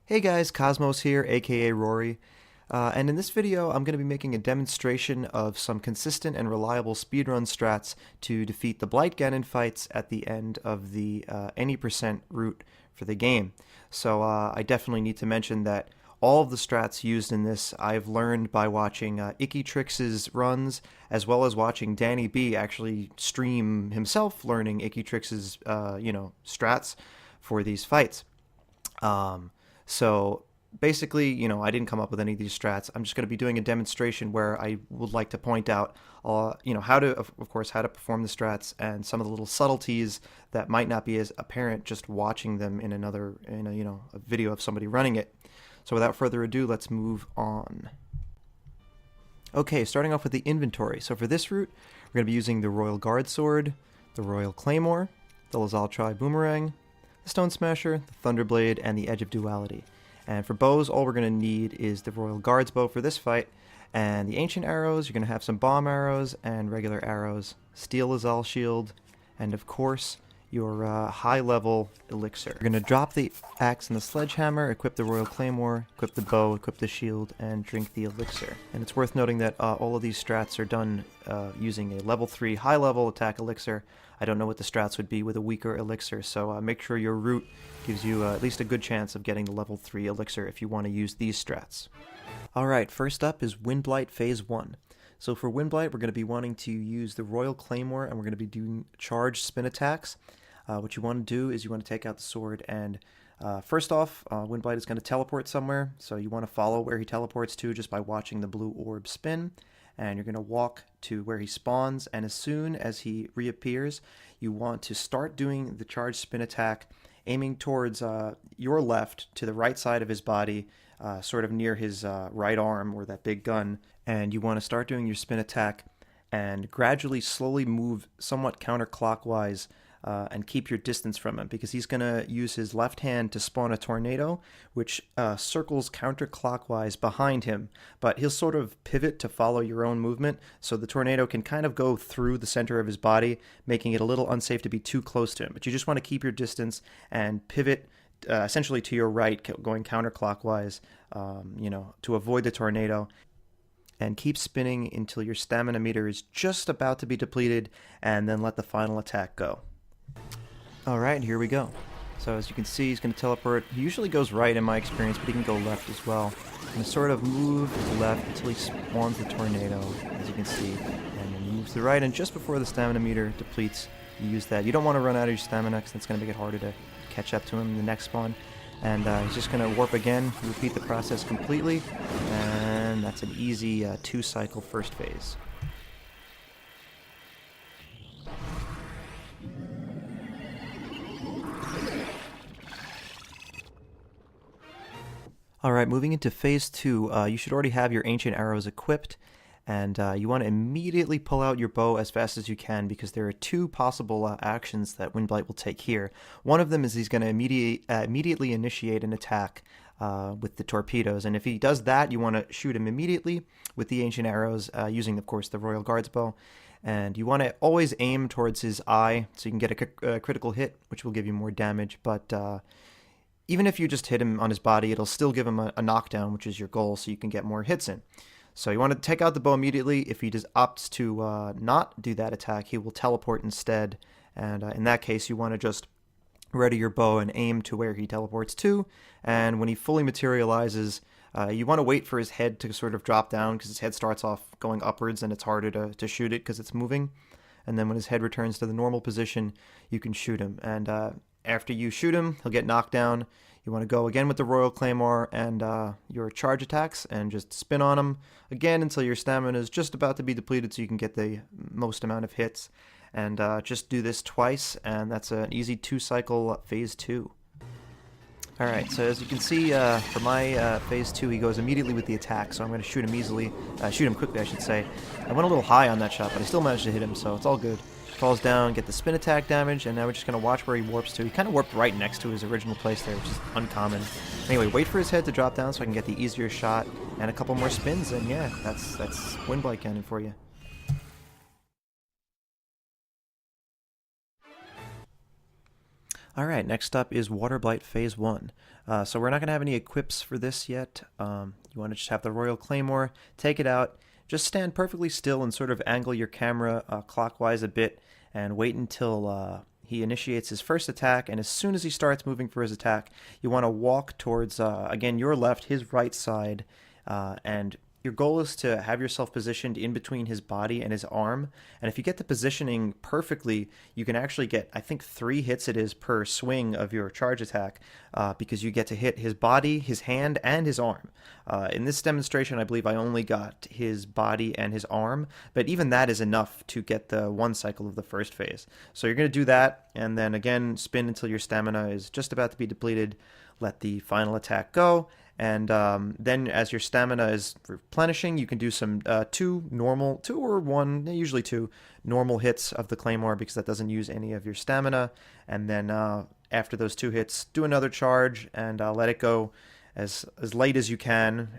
Hey guys, Cosmos here, aka Rory, and in this video I'm going to be making a demonstration of some consistent and reliable speedrun strats to defeat the Blight Ganon fights at the end of the any percent route for the game. So I definitely need to mention that all of the strats used in this I've learned by watching Ikkitrix's runs, as well as watching Danny B actually stream himself learning Ikkitrix's strats for these fights. So basically, I didn't come up with any of these strats. I'm just going to be doing a demonstration where I would like to point out, how to, of course, how to perform the strats and some of the little subtleties that might not be as apparent just watching them in a video of somebody running it. So without further ado, let's move on. Okay, starting off with the inventory. So for this route, we're going to be using the Royal Guard Sword, the Royal Claymore, the Lazal Tri Boomerang, the Stone Smasher, the Thunderblade, and the Edge of Duality. And for bows, all we're going to need is the Royal Guard's bow for this fight, and the Ancient Arrows. You're going to have some bomb arrows and regular arrows, Steel Lazal Shield, and of course, your high-level elixir. You're going to drop the axe and the sledgehammer, equip the Royal Claymore, equip the bow, equip the shield, and drink the elixir. And it's worth noting that all of these strats are done using a level 3 high-level attack elixir. I don't know what the strats would be with a weaker elixir, so make sure your route gives you at least a good chance of getting the level 3 elixir if you want to use these strats. Alright, first up is Windblight Phase 1. So for Windblight, we're going to be wanting to use the Royal Claymore, and we're going to be doing charged spin attacks. What you want to do is you want to take out the sword, and first off, Windblight is going to teleport somewhere, so you want to follow where he teleports to just by watching the blue orb spin. And you're going to walk to where he spawns, and as soon as he reappears, you want to start doing the charged spin attack, aiming towards your left to the right side of his body, sort of near his right arm or that big gun. And you want to start doing your spin attack and gradually slowly move somewhat counterclockwise and keep your distance from him, because he's going to use his left hand to spawn a tornado, which circles counterclockwise behind him, but he'll sort of pivot to follow your own movement, so the tornado can kind of go through the center of his body, making it a little unsafe to be too close to him. But you just want to keep your distance and pivot essentially to your right, going counterclockwise, to avoid the tornado. And keep spinning until your stamina meter is just about to be depleted, and then let the final attack go. Alright, here we go. So as you can see, he's going to teleport. He usually goes right in my experience, but he can go left as well. He's going to sort of move to the left until he spawns the tornado, as you can see. And then he moves to the right, and just before the stamina meter depletes, you use that. You don't want to run out of your stamina, because that's going to make it harder to catch up to him in the next spawn. And he's just going to warp again, repeat the process completely, and that's an easy 2-cycle first phase. Alright, moving into Phase 2, you should already have your Ancient Arrows equipped, and you want to immediately pull out your bow as fast as you can, because there are two possible actions that Windblight will take here. One of them is he's going to immediately initiate an attack with the torpedoes, and if he does that, you want to shoot him immediately with the Ancient Arrows, using, of course, the Royal Guard's bow. And you want to always aim towards his eye, so you can get a critical hit, which will give you more damage, but even if you just hit him on his body, it'll still give him a knockdown, which is your goal, so you can get more hits in. So you want to take out the bow immediately. If he just opts to not do that attack, he will teleport instead. And in that case, you want to just ready your bow and aim to where he teleports to. And when he fully materializes, you want to wait for his head to sort of drop down, because his head starts off going upwards and it's harder to shoot it because it's moving. And then when his head returns to the normal position, you can shoot him. And after you shoot him, he'll get knocked down. You want to go again with the Royal Claymore and your charge attacks, and just spin on him again until your stamina is just about to be depleted, so you can get the most amount of hits. And just do this twice, and that's an easy 2-cycle Phase 2. Alright, so as you can see, for my Phase 2, he goes immediately with the attack, so I'm going to shoot him quickly, I should say. I went a little high on that shot, but I still managed to hit him, so it's all good. Falls down, get the spin attack damage, and now we're just going to watch where he warps to. He kind of warped right next to his original place there, which is uncommon. Anyway, wait for his head to drop down so I can get the easier shot, and a couple more spins, and yeah, that's Windblight Ganon for you. Alright, next up is Waterblight Phase 1. So we're not going to have any equips for this yet. You want to just have the Royal Claymore, take it out, just stand perfectly still and sort of angle your camera clockwise a bit and wait until he initiates his first attack, and as soon as he starts moving for his attack, you want to walk towards, again, your left, his right side, and your goal is to have yourself positioned in between his body and his arm, and if you get the positioning perfectly, you can actually get, I think 3 hits it is per swing of your charge attack, because you get to hit his body, his hand, and his arm. In this demonstration, I believe I only got his body and his arm, but even that is enough to get the 1 cycle of the first phase. So you're going to do that, and then again, spin until your stamina is just about to be depleted, let the final attack go, and then as your stamina is replenishing, you can do some 2 or 1, usually 2 normal hits of the Claymore because that doesn't use any of your stamina. And then after those 2 hits, do another charge and let it go as late as you can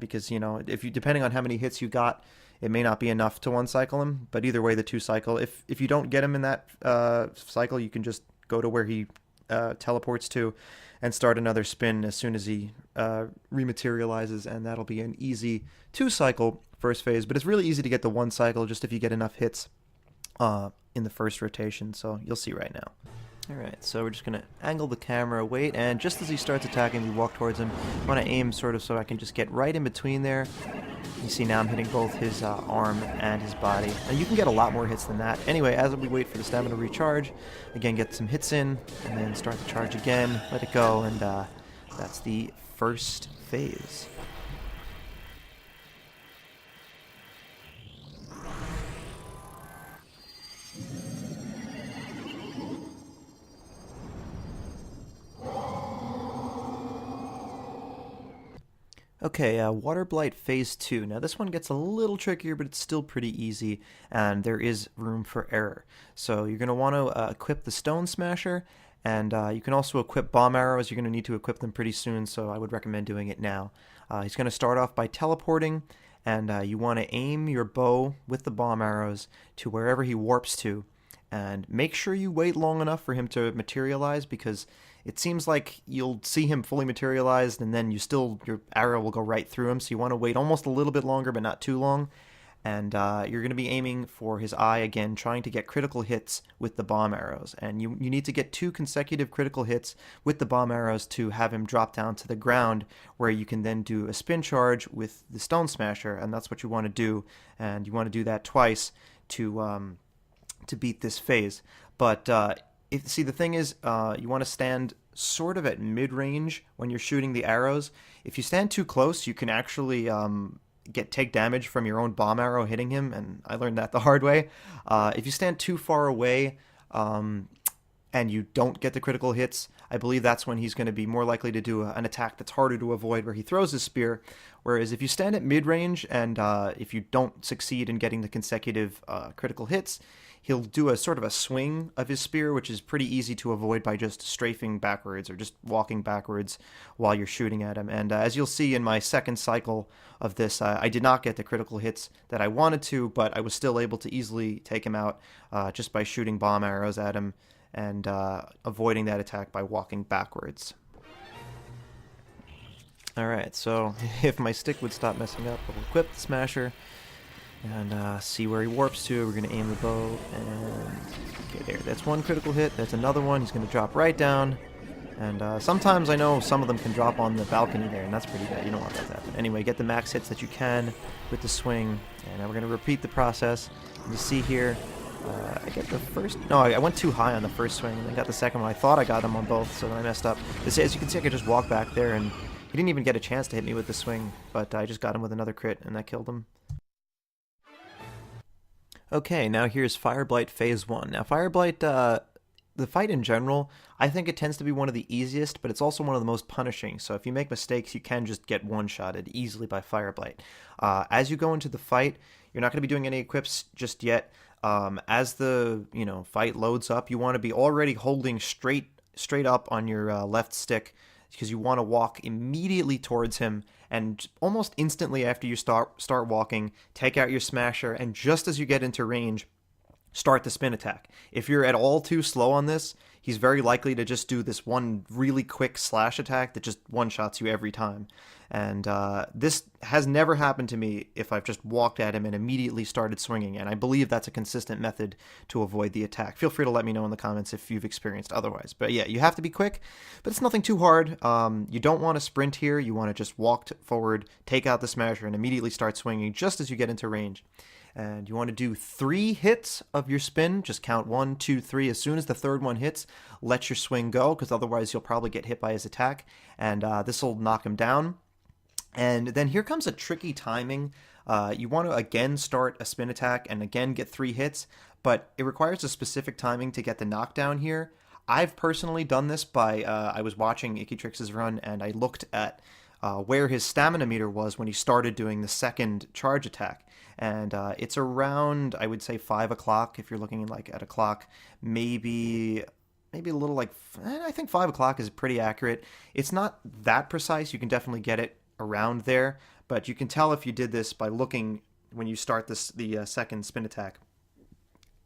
because, you know, if you depending on how many hits you got, it may not be enough to 1 cycle him. But either way, the 2 cycle. If you don't get him in that cycle, you can just go to where he teleports to and start another spin as soon as he rematerializes, and that'll be an easy 2 cycle first phase, but it's really easy to get the 1 cycle just if you get enough hits in the first rotation, so you'll see right now. Alright, so we're just going to angle the camera, wait, and just as he starts attacking, we walk towards him. I want to aim sort of so I can just get right in between there. You see now I'm hitting both his arm and his body. And you can get a lot more hits than that. Anyway, as we wait for the stamina to recharge, again, get some hits in, and then start the charge again, let it go, and that's the first phase. Okay, Waterblight Phase 2. Now this one gets a little trickier, but it's still pretty easy, and there is room for error. So you're going to want to equip the Stone Smasher, and you can also equip Bomb Arrows. You're going to need to equip them pretty soon, so I would recommend doing it now. He's going to start off by teleporting, and you want to aim your bow with the Bomb Arrows to wherever he warps to, and make sure you wait long enough for him to materialize, because it seems like you'll see him fully materialized and then your arrow will go right through him, so you want to wait almost a little bit longer but not too long. And you're going to be aiming for his eye again, trying to get critical hits with the bomb arrows. And you need to get 2 consecutive critical hits with the bomb arrows to have him drop down to the ground, where you can then do a spin charge with the Stone Smasher, and that's what you want to do. And you want to do that twice to beat this phase. But see, the thing is, you want to stand sort of at mid-range when you're shooting the arrows. If you stand too close, you can actually take damage from your own bomb arrow hitting him, and I learned that the hard way. If you stand too far away and you don't get the critical hits, I believe that's when he's going to be more likely to do an attack that's harder to avoid, where he throws his spear. Whereas if you stand at mid-range and if you don't succeed in getting the consecutive critical hits, he'll do a sort of a swing of his spear, which is pretty easy to avoid by just strafing backwards or just walking backwards while you're shooting at him. And as you'll see in my second cycle of this, I did not get the critical hits that I wanted to, but I was still able to easily take him out just by shooting bomb arrows at him and avoiding that attack by walking backwards. Alright, so if my stick would stop messing up, I'll equip the Smasher and see where he warps to. We're going to aim the bow, and okay, there. That's 1 critical hit. That's another one. He's going to drop right down, and sometimes I know some of them can drop on the balcony there, and that's pretty bad. You don't want that to happen. Anyway, get the max hits that you can with the swing, and now we're going to repeat the process. And you see here, I get the first... No, I went too high on the first swing, and then got the second one. I thought I got him on both, so then I messed up. As you can see, I could just walk back there, and he didn't even get a chance to hit me with the swing, but I just got him with another crit, and that killed him. Okay, now here's Fireblight Phase 1. Now Fireblight, the fight in general, I think it tends to be one of the easiest, but it's also one of the most punishing. So if you make mistakes, you can just get one-shotted easily by Fireblight. As you go into the fight, you're not going to be doing any equips just yet. As the fight loads up, you want to be already holding straight up on your left stick, because you want to walk immediately towards him, and almost instantly after you start walking, take out your Smasher, and just as you get into range, start the spin attack. If you're at all too slow on this, he's very likely to just do this one really quick slash attack that just one-shots you every time. And this has never happened to me if I've just walked at him and immediately started swinging, and I believe that's a consistent method to avoid the attack. Feel free to let me know in the comments if you've experienced otherwise. But yeah, you have to be quick, but it's nothing too hard. You don't want to sprint here. You want to just walk forward, take out the smasher, and immediately start swinging just as you get into range. And you want to do 3 hits of your spin. Just count 1, 2, 3. As soon as the third one hits, let your swing go, because otherwise you'll probably get hit by his attack, and this will knock him down. And then here comes a tricky timing. You want to again start a spin attack and again get 3 hits, but it requires a specific timing to get the knockdown here. I've personally done this by, I was watching Ikkitrix's run, and I looked at where his stamina meter was when he started doing the second charge attack. And it's around, I would say, 5 o'clock if you're looking like at a clock. Maybe a little like, I think 5 o'clock is pretty accurate. It's not that precise. You can definitely get it around there, but you can tell if you did this by looking when you start the second spin attack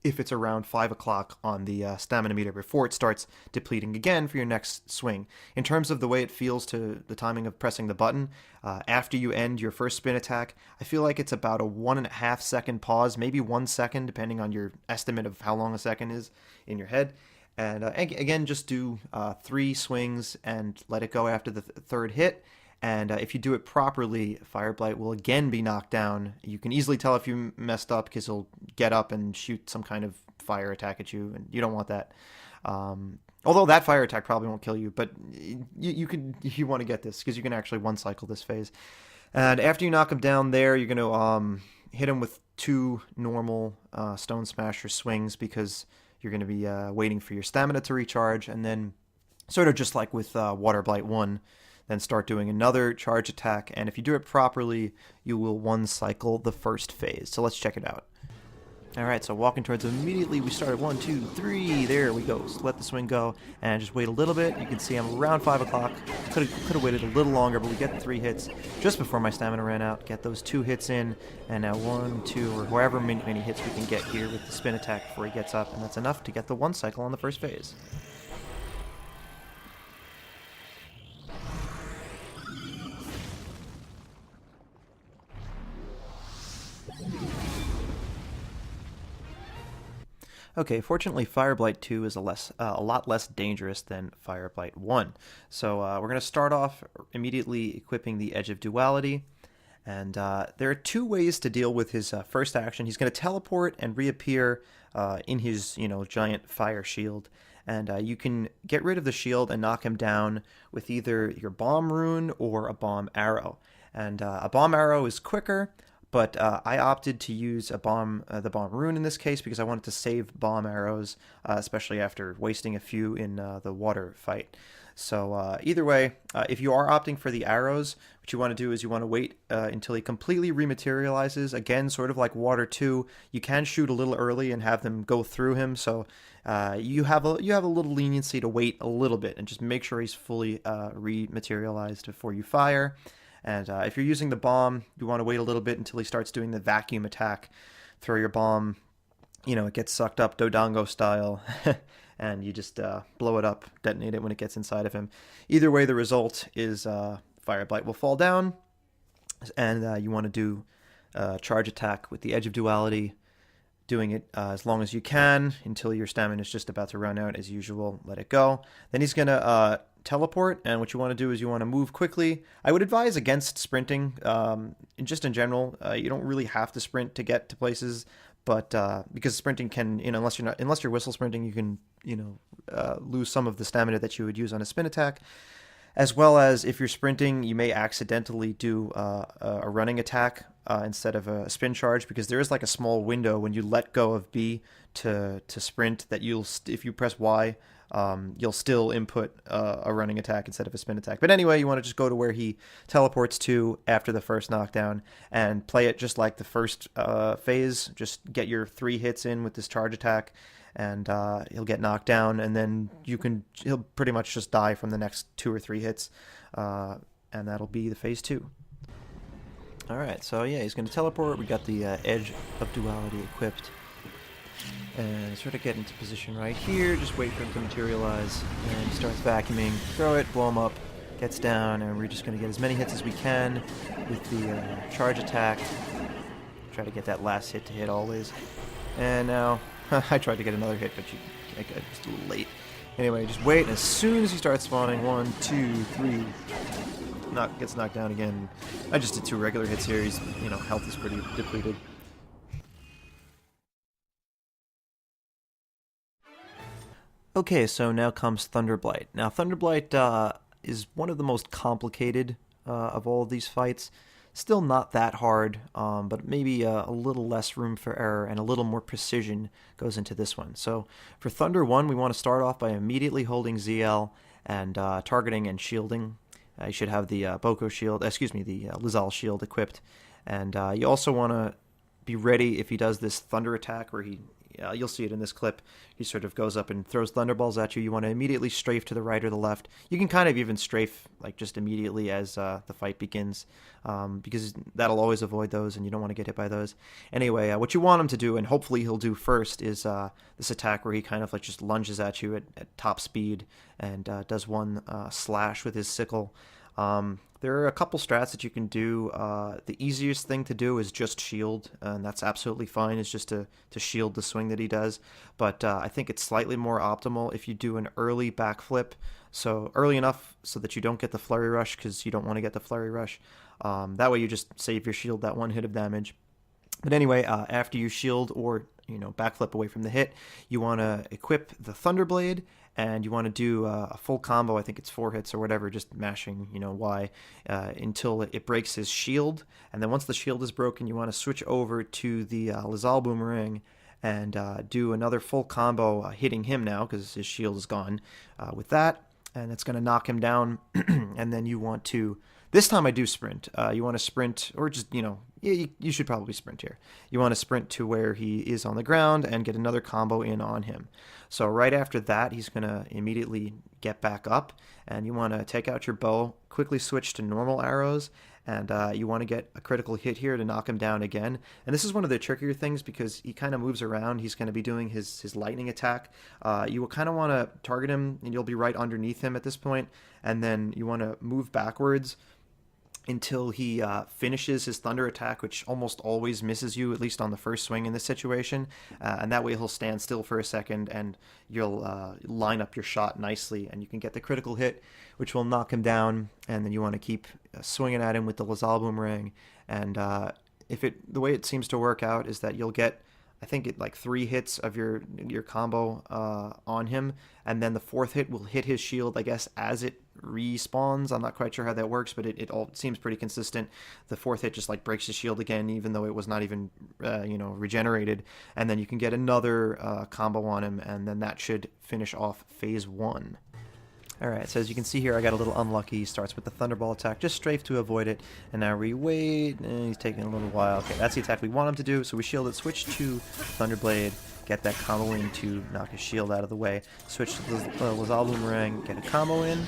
if it's around 5 o'clock on the stamina meter before it starts depleting again for your next swing. In terms of the way it feels to the timing of pressing the button, after you end your first spin attack, I feel like it's about a 1.5 second pause, maybe 1 second, depending on your estimate of how long a second is in your head. And again, just do 3 swings and let it go after the third hit. And if you do it properly, Fireblight will again be knocked down. You can easily tell if you messed up because he'll get up and shoot some kind of fire attack at you, and you don't want that. Although that fire attack probably won't kill you, but you want to get this because you can actually one-cycle this phase. And after you knock him down there, you're going to hit him with 2 normal Stone Smasher swings because you're going to be waiting for your stamina to recharge, and then sort of just like with Waterblight 1, then start doing another charge attack, and if you do it properly, you will one-cycle the first phase. So let's check it out. Alright, so walking towards him immediately, we start at 1, 2, 3, there we go. So let the swing go, and just wait a little bit. You can see I'm around 5 o'clock. Could have waited a little longer, but we get the 3 hits just before my stamina ran out. Get those 2 hits in, and now 1, 2, or however many hits we can get here with the spin attack before he gets up, and that's enough to get the one cycle on the first phase. Okay, fortunately Fireblight 2 is a lot less dangerous than Fireblight 1. So we're going to start off immediately equipping the Edge of Duality. And there are 2 ways to deal with his first action. He's going to teleport and reappear in his giant fire shield. And you can get rid of the shield and knock him down with either your bomb rune or a bomb arrow. And a bomb arrow is quicker, but I opted to use the bomb rune in this case because I wanted to save bomb arrows, especially after wasting a few in the water fight. So either way, if you are opting for the arrows, what you want to do is you want to wait until he completely rematerializes. Again, sort of like Water 2, you can shoot a little early and have them go through him. So you have a little leniency to wait a little bit and just make sure he's fully rematerialized before you fire. And if you're using the bomb, you want to wait a little bit until he starts doing the vacuum attack. Throw your bomb, it gets sucked up Dodongo style, and you just blow it up, detonate it when it gets inside of him. Either way, the result is Fireblight will fall down, and you want to do charge attack with the Edge of Duality, doing it as long as you can until your stamina is just about to run out as usual. Let it go. Then he's going to teleport, and what you want to do is you want to move quickly. I would advise against sprinting. Just in general, you don't really have to sprint to get to places, but because sprinting can, unless you're whistle sprinting, you can lose some of the stamina that you would use on a spin attack. As well as if you're sprinting, you may accidentally do a running attack instead of a spin charge, because there is like a small window when you let go of B to sprint that if you press Y, you'll still input a running attack instead of a spin attack. But anyway, you want to just go to where he teleports to after the first knockdown and play it just like the first phase. Just get your 3 hits in with this charge attack, and he'll get knocked down, and then he'll pretty much just die from the next 2 or 3 hits, and that'll be the phase 2. Alright, so yeah, he's going to teleport. We got the Edge of Duality equipped. And sort of get into position right here, just wait for him to materialize, and he starts vacuuming, throw it, blow him up, gets down, and we're just going to get as many hits as we can with the charge attack. Try to get that last hit to hit always. And now, I tried to get another hit, but I got just a little late. Anyway, just wait, and as soon as he starts spawning, 1, 2, 3, gets knocked down again. I just did 2 regular hits here. He's, health is pretty depleted. Okay, so now comes Thunderblight. Now, Thunderblight is one of the most complicated of all of these fights. Still not that hard, but maybe a little less room for error and a little more precision goes into this one. So for Thunder 1, we want to start off by immediately holding ZL and targeting and shielding. You should have the Boko shield, the Lizal shield equipped. And you also want to be ready if he does this thunder attack where you'll see it in this clip. He sort of goes up and throws thunderballs at you. You want to immediately strafe to the right or the left. You can kind of even strafe like just immediately as the fight begins, because that'll always avoid those, and you don't want to get hit by those. Anyway, what you want him to do, and hopefully he'll do first, is this attack where he kind of like just lunges at you at top speed and does one slash with his sickle. There are a couple strats that you can do. The easiest thing to do is just shield, and that's absolutely fine. It's just to shield the swing that he does. But I think it's slightly more optimal if you do an early backflip. So early enough so that you don't get the flurry rush, because you don't want to get the flurry rush. That way you just save your shield that one hit of damage. But anyway, after you shield or backflip away from the hit, you want to equip the Thunderblade, and you want to do a full combo. I think it's 4 hits or whatever, just mashing Y until it breaks his shield. And then once the shield is broken, you want to switch over to the Lizal Boomerang and do another full combo, hitting him now because his shield is gone with that, and it's going to knock him down. And then you want to, this time I do sprint. You want to sprint, or just, you should probably sprint here. You want to sprint to where he is on the ground and get another combo in on him. So right after that, he's going to immediately get back up, and you want to take out your bow, quickly switch to normal arrows, and you want to get a critical hit here to knock him down again. And this is one of the trickier things because he kind of moves around. He's going to be doing his lightning attack. You will kind of want to target him, and you'll be right underneath him at this point, and then you want to move backwards until he finishes his thunder attack, which almost always misses you, at least on the first swing in this situation. And that way he'll stand still for a second, and you'll line up your shot nicely, and you can get the critical hit, which will knock him down. And then you want to keep swinging at him with the Lizal Boomerang. And the way it seems to work out is that you'll get, I think, like 3 hits of your combo on him, and then the 4th hit will hit his shield, I guess, as it respawns. I'm not quite sure how that works, but it all seems pretty consistent. The 4th hit just like breaks his shield again, even though it was not even regenerated, and then you can get another combo on him, and then that should finish off phase 1. Alright, so as you can see here, I got a little unlucky. He starts with the Thunderball attack, just strafe to avoid it. And now we wait, and he's taking a little while. Okay, that's the attack we want him to do. So we shield it, switch to Thunderblade, get that combo in to knock his shield out of the way. Switch to the Lizal Boomerang, get a combo in,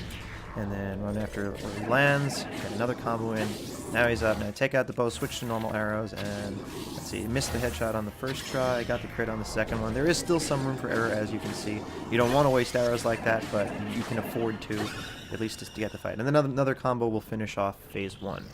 and then run after where he lands, get another combo in. Now he's up. Now take out the bow, switch to normal arrows, and let's see, missed the headshot on the first try, got the crit on the second one. There is still some room for error, as you can see. You don't want to waste arrows like that, but you can afford to, at least just to get the fight. And then another combo will finish off phase 1.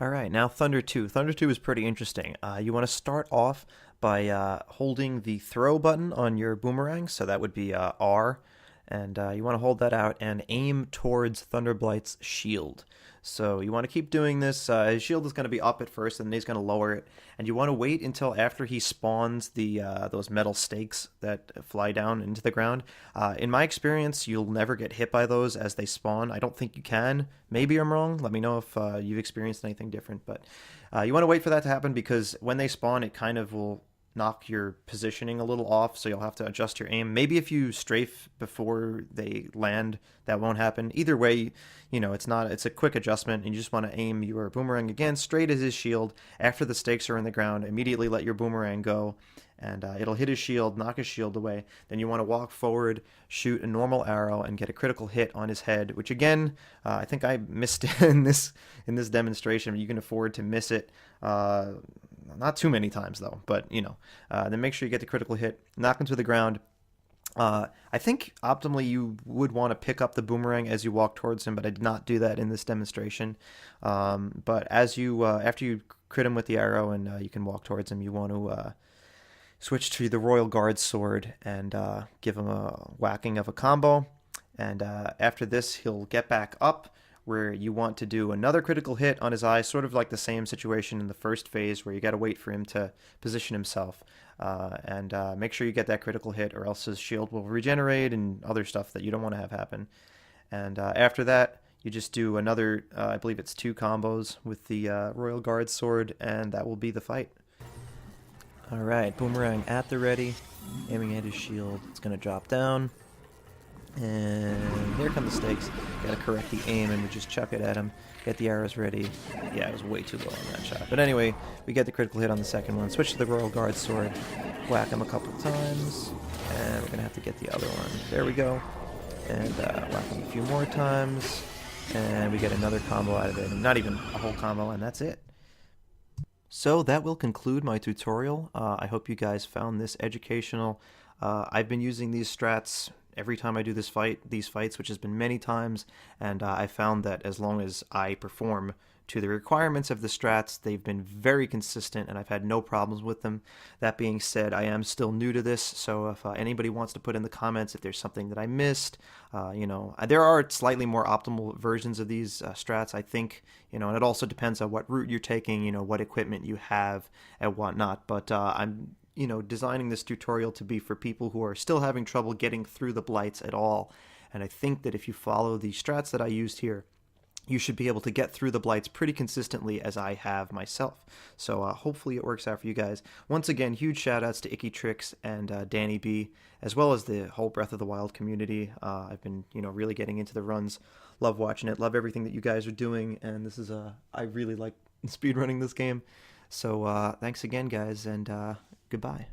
Alright, now Thunder 2. Thunder 2 is pretty interesting. You want to start off by holding the throw button on your boomerang, so that would be R, and you want to hold that out and aim towards Thunderblight's shield. So you want to keep doing this. His shield is going to be up at first, and then he's going to lower it, and you want to wait until after he spawns those metal stakes that fly down into the ground. In my experience, you'll never get hit by those as they spawn. I don't think you can. Maybe I'm wrong. Let me know if you've experienced anything different. But you want to wait for that to happen, because when they spawn, it kind of will knock your positioning a little off, so you'll have to adjust your aim. Maybe if you strafe before they land, that won't happen. Either way, it's a quick adjustment, and you just want to aim your boomerang again straight as his shield. After the stakes are in the ground, immediately let your boomerang go, and it'll hit his shield, knock his shield away. Then you want to walk forward, shoot a normal arrow, and get a critical hit on his head, which again, I think I missed in this demonstration. You can afford to miss it. Not too many times though, but then make sure you get the critical hit, knock him to the ground. I think optimally you would want to pick up the boomerang as you walk towards him, but I did not do that in this demonstration. But as you after you crit him with the arrow and you can walk towards him, you want to switch to the Royal Guard sword and give him a whacking of a combo. And after this, he'll get back up, where you want to do another critical hit on his eye, sort of like the same situation in the first phase where you got to wait for him to position himself. And make sure you get that critical hit, or else his shield will regenerate and other stuff that you don't want to have happen. And after that, you just do another, I believe it's 2 combos with the Royal Guard sword, and that will be the fight. Alright, boomerang at the ready, aiming at his shield. It's going to drop down. And here come the stakes. Gotta correct the aim, and we just chuck it at him. Get the arrows ready. Yeah, it was way too low on that shot. But anyway, we get the critical hit on the second one. Switch to the Royal Guard sword. Whack him a couple times. And we're gonna have to get the other one. There we go. And whack him a few more times. And we get another combo out of it. Not even a whole combo, and that's it. So that will conclude my tutorial. I hope you guys found this educational. I've been using these strats every time I do these fights, which has been many times, and I found that as long as I perform to the requirements of the strats, they've been very consistent, and I've had no problems with them. That being said, I am still new to this, so if anybody wants to put in the comments if there's something that I missed, there are slightly more optimal versions of these strats, I think, and it also depends on what route you're taking, what equipment you have and whatnot, but I'm designing this tutorial to be for people who are still having trouble getting through the blights at all. And I think that if you follow the strats that I used here, you should be able to get through the blights pretty consistently, as I have myself. So hopefully it works out for you guys. Once again, huge shout outs to Ikkitrix and Danny B, as well as the whole Breath of the Wild community. I've been, really getting into the runs. Love watching it. Love everything that you guys are doing. And this is I really like speedrunning this game. So thanks again, guys, and goodbye.